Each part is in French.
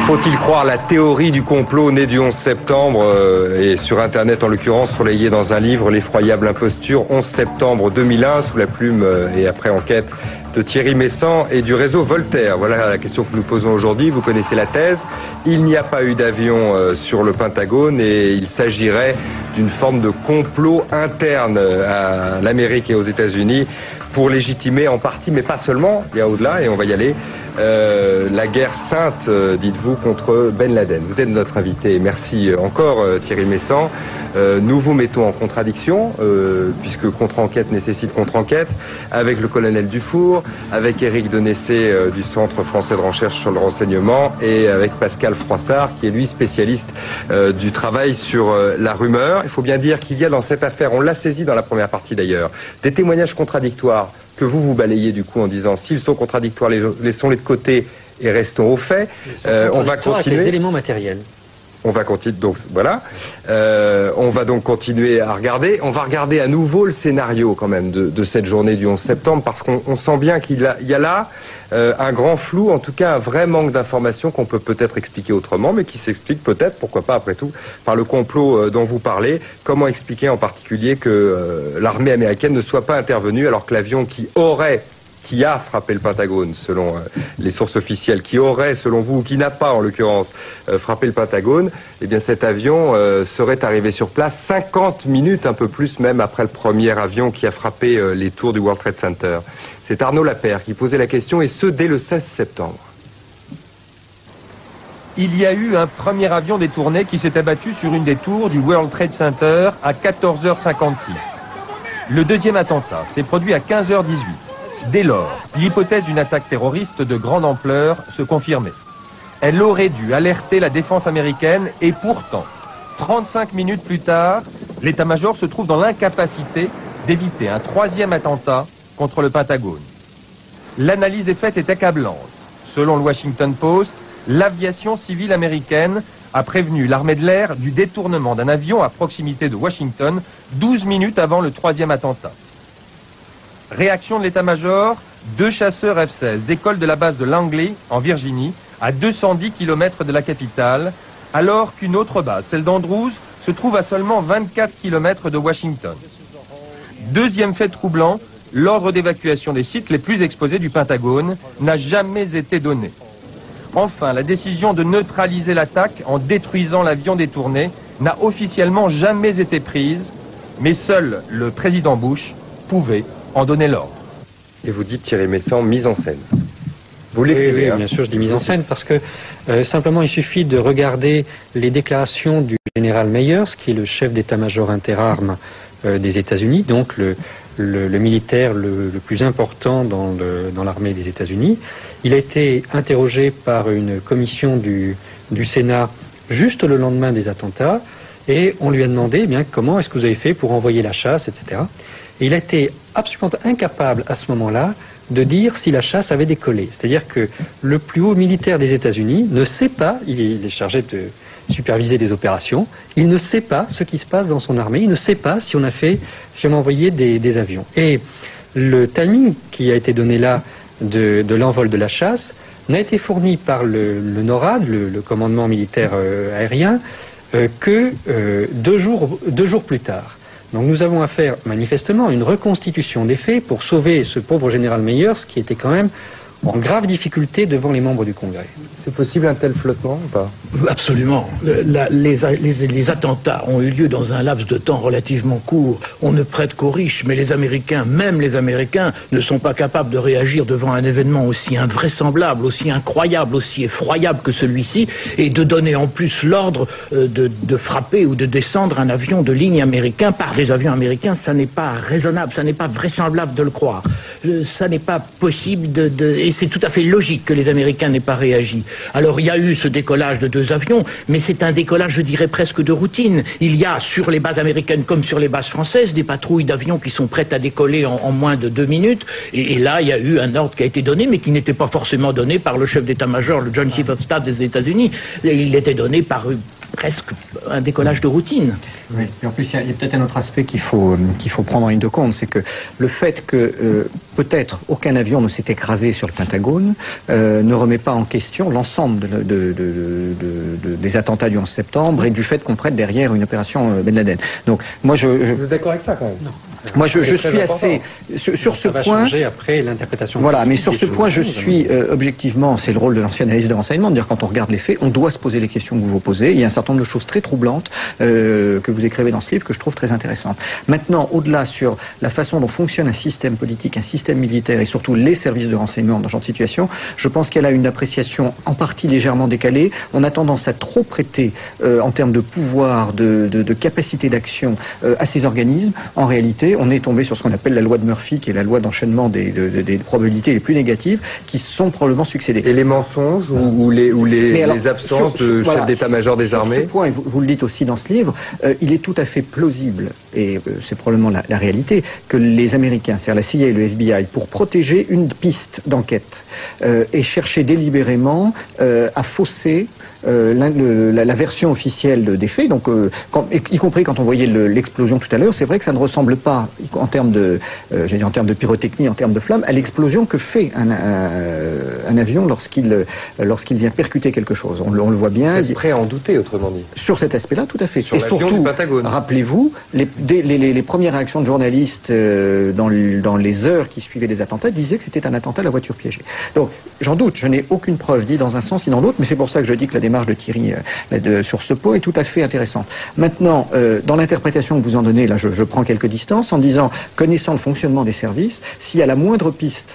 Faut-il croire la théorie du complot née du 11 septembre et sur Internet en l'occurrence, relayée dans un livre, L'effroyable imposture, 11 septembre 2001, sous la plume et après enquête de Thierry Messant et du réseau Voltaire. Voilà la question que nous posons aujourd'hui. Vous connaissez la thèse. Il n'y a pas eu d'avion sur le Pentagone et il s'agirait d'une forme de complot interne à l'Amérique et aux États-Unis pour légitimer en partie, mais pas seulement, il y a au-delà et on va y aller, la guerre sainte, dites-vous, contre Ben Laden. Vous êtes notre invité. Merci encore Thierry Messant. Nous vous mettons en contradiction, puisque contre-enquête nécessite contre-enquête, avec le colonel Dufour, avec Éric Denessé du Centre français de recherche sur le renseignement et avec Pascal Froissart, qui est lui spécialiste du travail sur la rumeur. Il faut bien dire qu'il y a dans cette affaire, on l'a saisi dans la première partie d'ailleurs, des témoignages contradictoires que vous balayez du coup en disant s'ils sont contradictoires, laissons-les de côté et restons aux faits. On va continuer. Avec les éléments matériels. On va continuer, donc voilà. On va donc continuer à regarder. On va regarder à nouveau le scénario quand même de cette journée du 11 septembre parce qu'on sent bien qu'il y a là un grand flou, en tout cas un vrai manque d'informations qu'on peut peut-être expliquer autrement, mais qui s'explique peut-être, pourquoi pas après tout, par le complot dont vous parlez. Comment expliquer en particulier que l'armée américaine ne soit pas intervenue alors que l'avion qui a frappé le Pentagone, selon les sources officielles, qui aurait, selon vous, ou qui n'a pas, en l'occurrence, frappé le Pentagone, eh bien cet avion serait arrivé sur place 50 minutes, un peu plus même, après le premier avion qui a frappé les tours du World Trade Center. C'est Arnaud Lapère qui posait la question, et ce, dès le 16 septembre. Il y a eu un premier avion détourné qui s'est abattu sur une des tours du World Trade Center à 14h56. Le deuxième attentat s'est produit à 15h18. Dès lors, l'hypothèse d'une attaque terroriste de grande ampleur se confirmait. Elle aurait dû alerter la défense américaine et pourtant, 35 minutes plus tard, l'état-major se trouve dans l'incapacité d'éviter un troisième attentat contre le Pentagone. L'analyse des faits est accablante. Selon le Washington Post, l'aviation civile américaine a prévenu l'armée de l'air du détournement d'un avion à proximité de Washington 12 minutes avant le troisième attentat. Réaction de l'état-major, 2 chasseurs F-16 décollent de la base de Langley, en Virginie, à 210 km de la capitale, alors qu'une autre base, celle d'Andrews, se trouve à seulement 24 km de Washington. Deuxième fait troublant, l'ordre d'évacuation des sites les plus exposés du Pentagone n'a jamais été donné. Enfin, la décision de neutraliser l'attaque en détruisant l'avion détourné n'a officiellement jamais été prise, mais seul le président Bush pouvait en donner l'ordre. Et vous dites, Thierry Messant, mise en scène. Vous l'écrivez, oui, bien sûr, je dis mise en scène parce que simplement il suffit de regarder les déclarations du général Myers, qui est le chef d'état-major interarmes des États-Unis, donc le militaire le plus important dans l'armée des États-Unis. Il a été interrogé par une commission du Sénat juste le lendemain des attentats et on lui a demandé eh bien, comment est-ce que vous avez fait pour envoyer la chasse, etc. Et il a été absolument incapable à ce moment-là de dire si la chasse avait décollé. C'est-à-dire que le plus haut militaire des États-Unis ne sait pas, il est chargé de superviser des opérations, il ne sait pas ce qui se passe dans son armée, il ne sait pas si on a envoyé des avions. Et le timing qui a été donné là de l'envol de la chasse n'a été fourni par le NORAD, le commandement militaire aérien, que 2 jours plus tard. Donc nous avons affaire manifestement à une reconstitution des faits pour sauver ce pauvre général Myers qui était quand même en grave difficulté devant les membres du Congrès. C'est possible un tel flottement ou pas? Absolument. Les attentats ont eu lieu dans un laps de temps relativement court. On ne prête qu'aux riches, mais les Américains, même les Américains, ne sont pas capables de réagir devant un événement aussi invraisemblable, aussi incroyable, aussi effroyable que celui-ci, et de donner en plus l'ordre de frapper ou de descendre un avion de ligne américain par des avions américains. Ça n'est pas raisonnable, ça n'est pas vraisemblable de le croire. Ça n'est pas possible et c'est tout à fait logique que les Américains n'aient pas réagi. Alors il y a eu ce décollage de 2 avions, mais c'est un décollage, je dirais, presque de routine. Il y a sur les bases américaines comme sur les bases françaises des patrouilles d'avions qui sont prêtes à décoller en moins de 2 minutes. Et là, il y a eu un ordre qui a été donné, mais qui n'était pas forcément donné par le chef d'état-major, le Joint Chief of Staff des États-Unis. Il était donné par presque un décollage de routine. Oui. Et en plus, il y a peut-être un autre aspect qu'il faut prendre en ligne de compte, c'est que le fait que peut-être aucun avion ne s'est écrasé sur le Pentagone ne remet pas en question l'ensemble des attentats du 11 septembre et du fait qu'on prête derrière une opération Ben Laden. Donc, moi, Vous êtes d'accord avec ça quand même? Non. Moi, je suis assez sur ce point. Changer après l'interprétation. Voilà, mais sur ce point, je suis objectivement, c'est le rôle de l'ancien analyste de renseignement, de dire quand on regarde les faits, on doit se poser les questions que vous vous posez. Il y a un certain nombre de choses très troublantes que vous écrivez dans ce livre que je trouve très intéressantes. Maintenant, au-delà sur la façon dont fonctionne un système politique, un système militaire et surtout les services de renseignement dans ce genre de situation, je pense qu'elle a une appréciation en partie légèrement décalée. On a tendance à trop prêter en termes de pouvoir, de capacité d'action à ces organismes. En réalité, on est tombé sur ce qu'on appelle la loi de Murphy, qui est la loi d'enchaînement des probabilités les plus négatives, qui sont probablement succédées. Et les mensonges ou les absences de chef d'état-major des armées? Sur ce point, et vous le dites aussi dans ce livre, il est tout à fait plausible, et c'est probablement la réalité, que les Américains, c'est-à-dire la CIA et le FBI, pour protéger une piste d'enquête, aient cherché délibérément à fausser la version officielle des faits, donc y compris quand on voyait l'explosion tout à l'heure, c'est vrai que ça ne ressemble pas en termes de pyrotechnie, en termes de flammes, à l'explosion que fait un avion lorsqu'il vient percuter quelque chose. On le voit bien. Vous êtes prêt à en douter, autrement dit? Sur cet aspect-là, tout à fait. Sur l'avion du Pentagone. Rappelez-vous, les premières réactions de journalistes dans les heures qui suivaient les attentats disaient que c'était un attentat à la voiture piégée. Donc, j'en doute, je n'ai aucune preuve, ni dans un sens ni dans l'autre, mais c'est pour ça que je dis que la démarche de Thierry sur ce point est tout à fait intéressante. Maintenant, dans l'interprétation que vous en donnez, là, je prends quelques distances en disant, connaissant le fonctionnement des services, s'il y a la moindre piste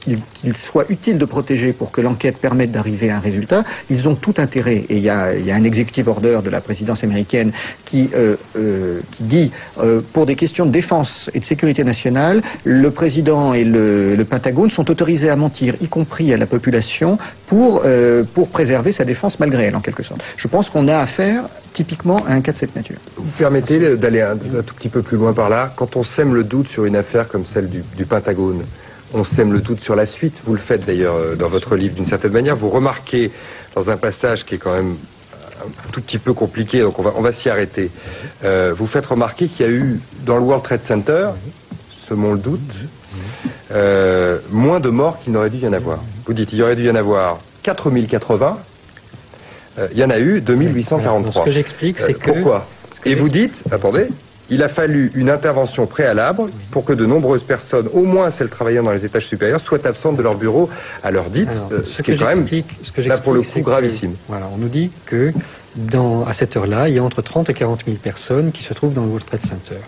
qu'il soit utile de protéger pour que l'enquête permette d'arriver à un résultat, ils ont tout intérêt. Et il y a un executive order de la présidence américaine qui dit, pour des questions de défense et de sécurité nationale, le président et le Pentagone sont autorisés à mentir, y compris à la population, pour préserver sa défense malgré elle, en quelque sorte. Je pense qu'on a affaire typiquement à un cas de cette nature. Vous permettez d'aller un tout petit peu plus loin par là? Quand on sème le doute sur une affaire comme celle du Pentagone, on sème le doute sur la suite. Vous le faites d'ailleurs dans votre livre d'une certaine manière. Vous remarquez dans un passage qui est quand même un tout petit peu compliqué, donc on va s'y arrêter. Vous faites remarquer qu'il y a eu dans le World Trade Center, semons le doute, moins de morts qu'il n'aurait dû y en avoir. Vous dites il y aurait dû y en avoir 4080, il y en a eu 2843. Ce que j'explique, c'est que... Pourquoi? Et vous dites, attendez, il a fallu une intervention préalable pour que de nombreuses personnes, au moins celles travaillant dans les étages supérieurs, soient absentes de leur bureau à l'heure dite, ce qui est quand même, là pour le coup, gravissime. Voilà, on nous dit que à cette heure-là, il y a entre 30 et 40 000 personnes qui se trouvent dans le World Trade Center.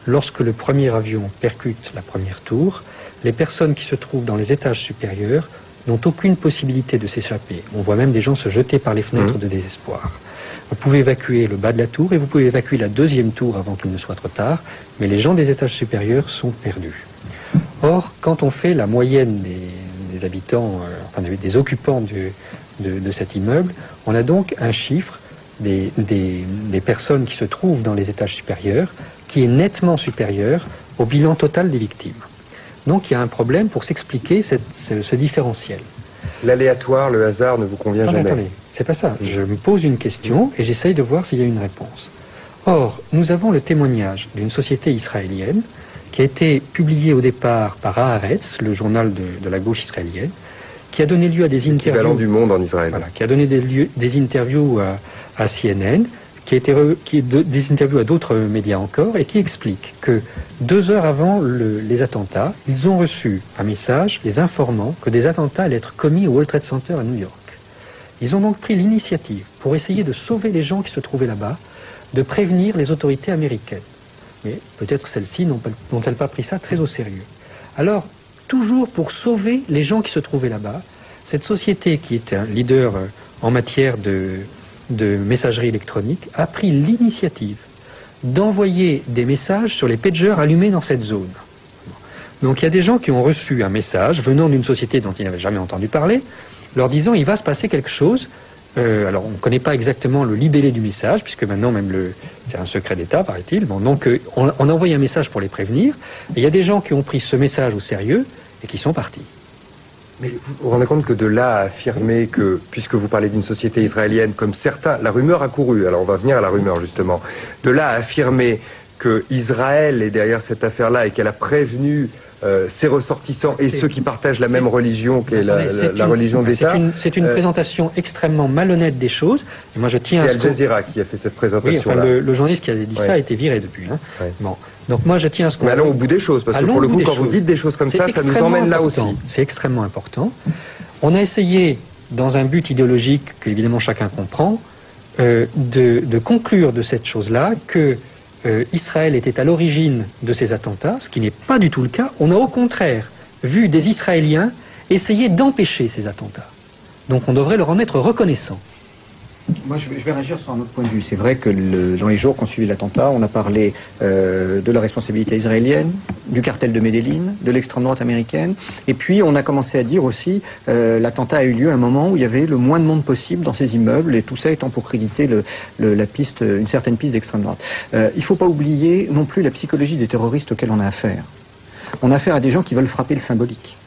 Lorsque le premier avion percute la première tour, les personnes qui se trouvent dans les étages supérieurs n'ont aucune possibilité de s'échapper. On voit même des gens se jeter par les fenêtres de désespoir. Vous pouvez évacuer le bas de la tour et vous pouvez évacuer la deuxième tour avant qu'il ne soit trop tard, mais les gens des étages supérieurs sont perdus. Or, quand on fait la moyenne des habitants, des occupants de cet immeuble, on a donc un chiffre des personnes qui se trouvent dans les étages supérieurs qui est nettement supérieur au bilan total des victimes. Donc il y a un problème pour s'expliquer ce différentiel. L'aléatoire, le hasard ne vous convient jamais. Attendez, c'est pas ça. Je me pose une question et j'essaye de voir s'il y a une réponse. Or, nous avons le témoignage d'une société israélienne qui a été publiée au départ par Haaretz, le journal de la gauche israélienne, qui a donné lieu à des interviews... L'équivalent du Monde en Israël. Voilà, qui a donné des interviews à CNN, des interviews à d'autres médias encore, et qui explique que 2 heures avant les attentats, ils ont reçu un message les informant que des attentats allaient être commis au World Trade Center à New York. Ils ont donc pris l'initiative pour essayer de sauver les gens qui se trouvaient là-bas, de prévenir les autorités américaines. Mais peut-être celles-ci n'ont-elles pas pris ça très au sérieux. Alors, toujours pour sauver les gens qui se trouvaient là-bas, cette société qui est un leader en matière de messagerie électronique a pris l'initiative d'envoyer des messages sur les pagers allumés dans cette zone. Donc il y a des gens qui ont reçu un message venant d'une société dont ils n'avaient jamais entendu parler, leur disant il va se passer quelque chose. Alors on ne connaît pas exactement le libellé du message, puisque maintenant même c'est un secret d'État, paraît-il. Bon, donc on a envoyé un message pour les prévenir, et il y a des gens qui ont pris ce message au sérieux et qui sont partis. Mais vous vous rendez compte que de là à affirmer que, puisque vous parlez d'une société israélienne comme certains, la rumeur a couru, alors on va venir à la rumeur justement, de là à affirmer que Israël est derrière cette affaire-là et qu'elle a prévenu ses ressortissants et ceux qui partagent la même religion qu'est la religion d'État. C'est une présentation extrêmement malhonnête des choses. Et moi, je tiens à c'est Al Jazeera qui a fait cette présentation-là. Oui, le journaliste qui a dit ça a été viré depuis. Hein. Ouais. Bon. Donc moi, je tiens à ce qu'on... Mais allons au bout des choses, parce que pour le coup, quand vous dites des choses comme ça nous emmène là aussi. C'est extrêmement important. On a essayé, dans un but idéologique qu'évidemment chacun comprend, de conclure de cette chose-là que Israël était à l'origine de ces attentats, ce qui n'est pas du tout le cas. On a au contraire vu des Israéliens essayer d'empêcher ces attentats. Donc on devrait leur en être reconnaissant. Moi, je vais réagir sur un autre point de vue. C'est vrai que dans les jours qui ont suivi l'attentat, on a parlé de la responsabilité israélienne, du cartel de Medellín, de l'extrême droite américaine, et puis on a commencé à dire aussi l'attentat a eu lieu à un moment où il y avait le moins de monde possible dans ces immeubles, et tout ça étant pour créditer une certaine piste d'extrême droite. Il ne faut pas oublier non plus la psychologie des terroristes auxquels on a affaire. On a affaire à des gens qui veulent frapper le symbolique,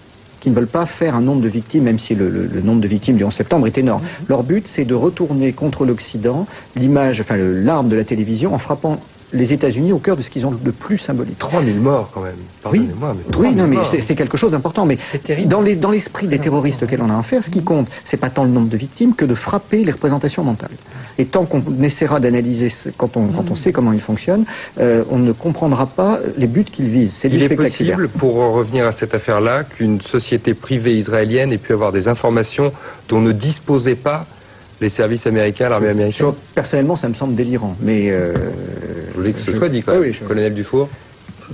qui ne veulent pas faire un nombre de victimes, même si le nombre de victimes du 11 septembre est énorme. Leur but, c'est de retourner contre l'Occident l'arme de la télévision en frappant les États-Unis au cœur de ce qu'ils ont de plus symbolique. 3000 morts quand même, pardonnez-moi. Oui, non, mais c'est quelque chose d'important. Mais dans l'esprit des terroristes auxquels on a affaire, ce qui compte, c'est pas tant le nombre de victimes que de frapper les représentations mentales. Et tant qu'on essaiera d'analyser, quand on sait comment ils fonctionnent, on ne comprendra pas les buts qu'ils visent. C'est du spectaculaire. Il est possible, pour revenir à cette affaire-là, qu'une société privée israélienne ait pu avoir des informations dont ne disposaient pas les services américains, l'armée américaine. Personnellement, ça me semble délirant, mais... je voulais que ce soit dit, quand même, colonel Dufour.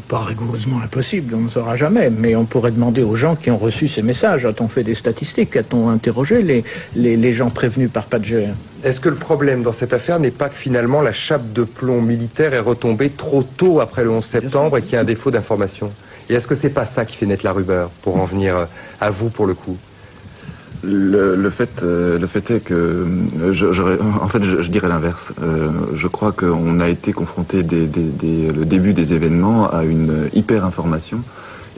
Pas rigoureusement impossible, on ne saura jamais, mais on pourrait demander aux gens qui ont reçu ces messages, a-t-on fait des statistiques, a-t-on interrogé les gens prévenus par Pager? Est-ce que le problème dans cette affaire n'est pas que finalement la chape de plomb militaire est retombée trop tôt après le 11 septembre et qu'il y a un défaut d'information? Et est-ce que c'est pas ça qui fait naître la rumeur, pour en venir à vous pour le coup? Le fait est que je dirais l'inverse. Je crois qu'on a été confronté le début des événements à une hyper information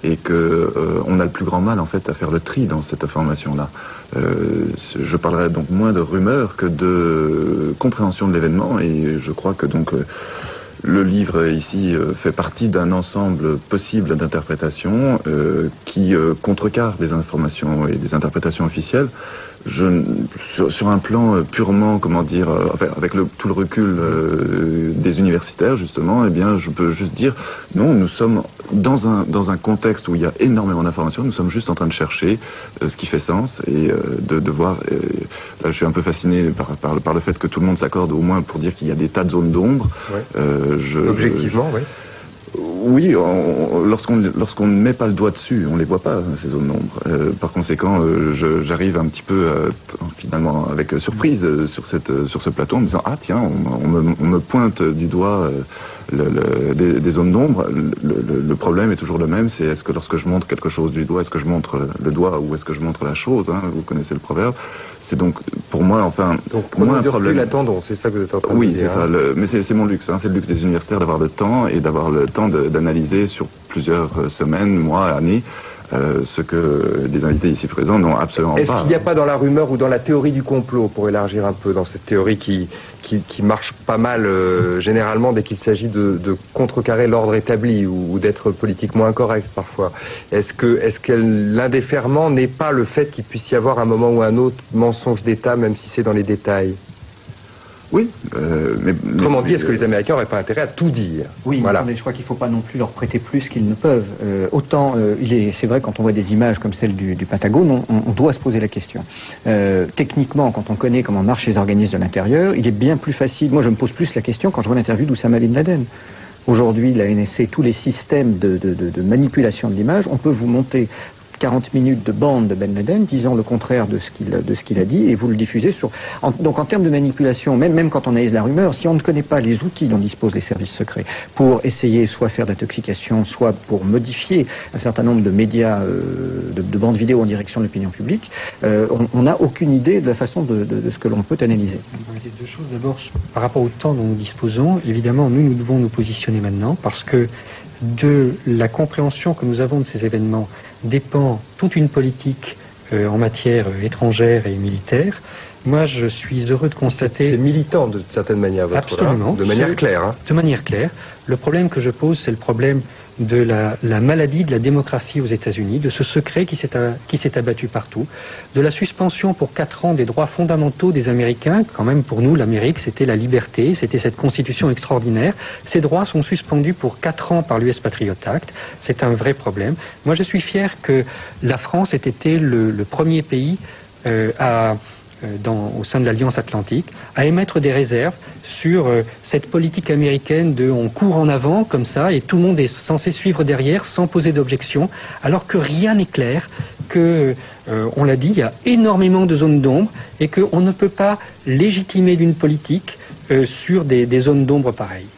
et que on a le plus grand mal en fait à faire le tri dans cette information-là. Je parlerai donc moins de rumeurs que de compréhension de l'événement et je crois que donc le livre ici fait partie d'un ensemble possible d'interprétations qui contrecarrent des informations et des interprétations officielles. Sur un plan purement, avec tout le recul des universitaires justement, eh bien, je peux juste dire non, nous sommes dans un contexte où il y a énormément d'informations. Nous sommes juste en train de chercher ce qui fait sens et de voir. Là, je suis un peu fasciné par le fait que tout le monde s'accorde au moins pour dire qu'il y a des tas de zones d'ombre. Ouais. Objectivement, oui. Oui, lorsqu'on ne met pas le doigt dessus, on les voit pas, ces zones d'ombre. Par conséquent, j'arrive un petit peu, finalement, avec surprise sur ce plateau en me disant « Ah tiens, on me pointe du doigt des zones d'ombre. » Le problème est toujours le même, c'est est-ce que lorsque je montre quelque chose du doigt, est-ce que je montre le doigt ou est-ce que je montre la chose, hein, vous connaissez le proverbe. C'est donc, pour moi, enfin... Donc, moi, un problème... l'attendons, c'est ça que vous êtes en train de dire. Oui, c'est ça. Mais c'est mon luxe, hein, c'est le luxe des universitaires d'avoir le temps et d'avoir le temps d'analyser sur plusieurs semaines, mois, années, ce que les invités ici présents n'ont absolument pas. Est-ce qu'il n'y a pas dans la rumeur ou dans la théorie du complot, pour élargir un peu, dans cette théorie qui marche pas mal généralement dès qu'il s'agit de contrecarrer l'ordre établi ou d'être politiquement incorrect parfois, est-ce que l'un des ferments n'est pas le fait qu'il puisse y avoir un moment ou un autre mensonge d'État, même si c'est dans les détails? Oui, Autrement dit, est-ce que les Américains n'auraient pas intérêt à tout dire? Oui, voilà. Mais je crois qu'il ne faut pas non plus leur prêter plus qu'ils ne peuvent. C'est vrai, quand on voit des images comme celle du Pentagone, on doit se poser la question. Techniquement, quand on connaît comment marchent les organismes de l'intérieur, il est bien plus facile. Moi, je me pose plus la question quand je vois l'interview d'Oussama Bin Laden. Aujourd'hui, la NSA, tous les systèmes de manipulation de l'image, on peut vous monter 40 minutes de bande de Ben Laden disant le contraire de ce qu'il a dit et vous le diffusez sur... Donc en termes de manipulation, même quand on analyse la rumeur, si on ne connaît pas les outils dont disposent les services secrets pour essayer soit faire d'intoxication, soit pour modifier un certain nombre de médias, de bandes vidéo en direction de l'opinion publique, on n'a aucune idée de la façon de ce que l'on peut analyser. Deux choses. D'abord, par rapport au temps dont nous disposons, évidemment, nous devons nous positionner maintenant parce que de la compréhension que nous avons de ces événements dépend toute une politique en matière étrangère et militaire. Moi, je suis heureux de constater... C'est militant de certaine manière, votre Absolument. De manière claire. Hein. De manière claire. Le problème que je pose, c'est le problème de la maladie de la démocratie aux États-Unis, de ce secret qui s'est abattu partout, de la suspension pour 4 ans des droits fondamentaux des Américains. Quand même, pour nous, l'Amérique, c'était la liberté, c'était cette constitution extraordinaire. Ces droits sont suspendus pour 4 ans par l'US Patriot Act. C'est un vrai problème. Moi, je suis fier que la France ait été le premier pays au sein de l'Alliance Atlantique, à émettre des réserves sur cette politique américaine de on court en avant comme ça et tout le monde est censé suivre derrière sans poser d'objection, alors que rien n'est clair, que, on l'a dit, il y a énormément de zones d'ombre et qu'on ne peut pas légitimer d'une politique sur des zones d'ombre pareilles.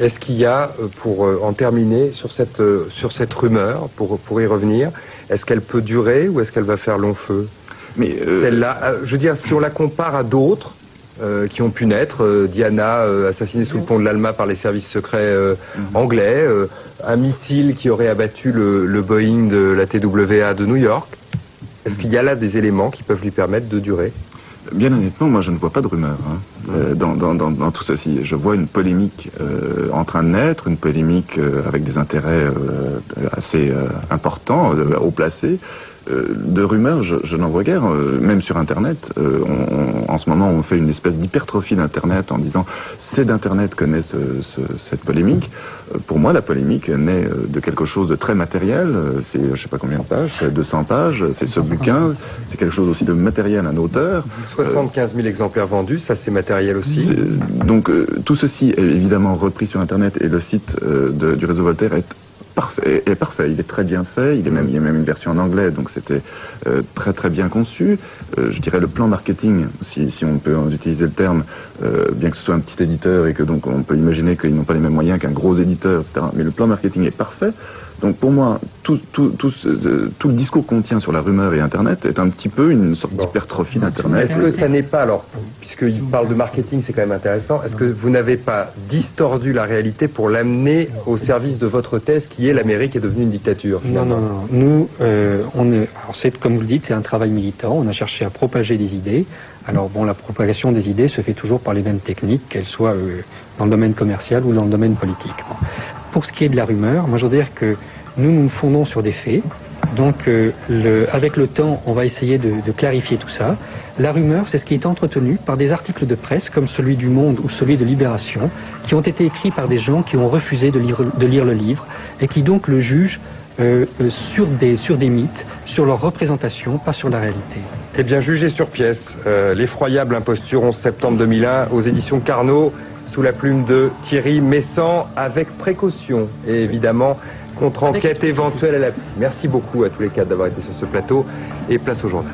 Est-ce qu'il y a, pour en terminer, sur cette rumeur, pour y revenir, est-ce qu'elle peut durer ou est-ce qu'elle va faire long feu ? Mais celle-là, je veux dire, si on la compare à d'autres qui ont pu naître, Diana assassinée sous le pont de l'Alma par les services secrets anglais, un missile qui aurait abattu le Boeing de la TWA de New York, est-ce qu'il y a là des éléments qui peuvent lui permettre de durer ? Bien honnêtement, moi je ne vois pas de rumeur dans tout ceci. Je vois une polémique en train de naître, une polémique avec des intérêts assez importants, haut placés. De rumeurs, je n'en vois guère, même sur Internet. En ce moment, on fait une espèce d'hypertrophie d'Internet en disant c'est d'Internet que naît cette polémique. Pour moi, la polémique naît de quelque chose de très matériel. C'est, je sais pas combien de pages, c'est 200 pages, c'est ce bouquin. C'est quelque chose aussi de matériel, un auteur. 75 000 exemplaires vendus, ça c'est matériel aussi. Donc tout ceci est évidemment repris sur Internet et le site du réseau Voltaire est parfait, il est très bien fait, il y a même une version en anglais, donc c'était très très bien conçu. Je dirais le plan marketing, si on peut en utiliser le terme, bien que ce soit un petit éditeur et que donc on peut imaginer qu'ils n'ont pas les mêmes moyens qu'un gros éditeur, etc. Mais le plan marketing est parfait. Donc pour moi, tout le discours qu'on tient sur la rumeur et Internet est un petit peu une sorte d'hypertrophie d'Internet. Est-ce que ça n'est pas, alors, puisqu'il parle de marketing, c'est quand même intéressant, est-ce que vous n'avez pas distordu la réalité pour l'amener au service de votre thèse qui est l'Amérique est devenue une dictature finalement? Non. Nous, alors c'est, comme vous le dites, c'est un travail militant. On a cherché à propager des idées. Alors bon, la propagation des idées se fait toujours par les mêmes techniques, qu'elles soient dans le domaine commercial ou dans le domaine politique. Bon. Pour ce qui est de la rumeur, moi je veux dire que nous nous fondons sur des faits. Donc avec le temps, on va essayer de clarifier tout ça. La rumeur, c'est ce qui est entretenu par des articles de presse comme celui du Monde ou celui de Libération, qui ont été écrits par des gens qui ont refusé de lire le livre et qui donc le jugent sur des mythes, sur leur représentation, pas sur la réalité. Eh bien, jugé sur pièce, l'effroyable imposture 11 septembre 2001 aux éditions Carnot, sous la plume de Thierry Messant, avec précaution et évidemment contre-enquête éventuelle à l'appui. Merci beaucoup à tous les quatre d'avoir été sur ce plateau et place au journal.